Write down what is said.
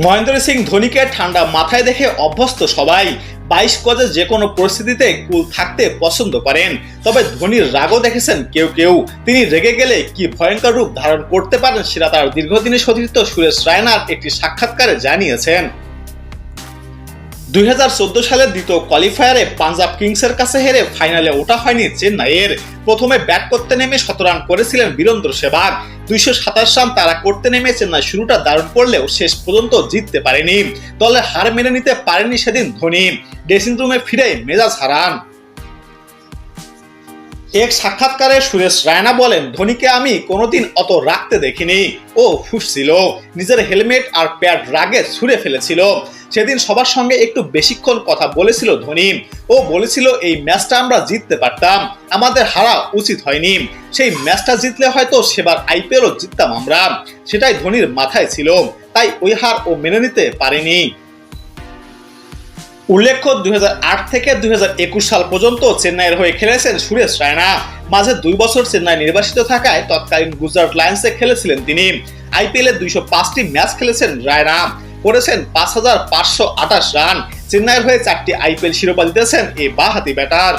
মহেন্দ্র সিং ধোনিকে ঠান্ডা মাথায় দেখে অভ্যস্ত সবাই। 22 গজে যে কোনো পরিস্থিতিতে কুল থাকতে পছন্দ করেন। তবে ধোনির রাগও দেখেছেন কেউ কেউ। তিনি রেগে গেলে কি ভয়ঙ্কর রূপ ধারণ করতে পারেন সেটা তার দীর্ঘদিনের সতীর্থ সুরেশ রায়নার একটি সাক্ষাৎকারে জানিয়েছেন। 2014 সালের দ্বিতীয় কোয়ালিফায়ারে পাঞ্জাব কিংসের কাছে হেরে ফাইনালে ওঠা হয়নি চেন্নাইয়ের। প্রথমে ব্যাট করতে নেমে 17 রান করেছিলেন বীরেন্দ্র সেহবাগ। 227 রান তারা করতে নেমে চেন্নাই শুরুটা দারুণ করলেও শেষ পর্যন্ত জিততে পারেনি। দলের হার মেনে নিতে পারেনি সেদিন ধোনি। ড্রেসিং রুমে ফিরে মেজাজ হারান। এক সাক্ষাৎকারে সুরেশ রায়না বলেন, ধোনিকে আমি কোনোদিন অত রাখতে দেখিনি। ও ফুঁসছিল, নিজের হেলমেট আর প্যাড রাগে ছুঁড়ে ফেলেছিল। সেদিন সবার সঙ্গে একটু বেশিক্ষণ কথা বলেছিল ধোনি। ও বলেছিল এই ম্যাচটা আমরা জিততে পারতাম, আমাদের হারা উচিত হয়নি। সেই ম্যাচটা জিতলে হয়তো সেবার আইপিএলও জিততাম আমরা। সেটাই ধোনির মাথায় ছিল, তাই ওই হার ও মেনে নিতে পারেনি। উল্লেখ্য 2008 থেকে 2021 সাল পর্যন্ত চেন্নাইয়ের হয়ে খেলেছেন সুরেশ রায়না। মাঝে 2 বছর চেন্নাই নির্বাসিত থাকায় তৎকালীন গুজরাট লায়ন্সে খেলেছিলেন তিনি। আইপিএলে 205টি ম্যাচ খেলেছেন রায়না, করেছেন 5528 রান। চেন্নাইয়ের হয়ে 4টি আইপিএল শিরোপা জিতেছেন এই বাঁহাতি ব্যাটার।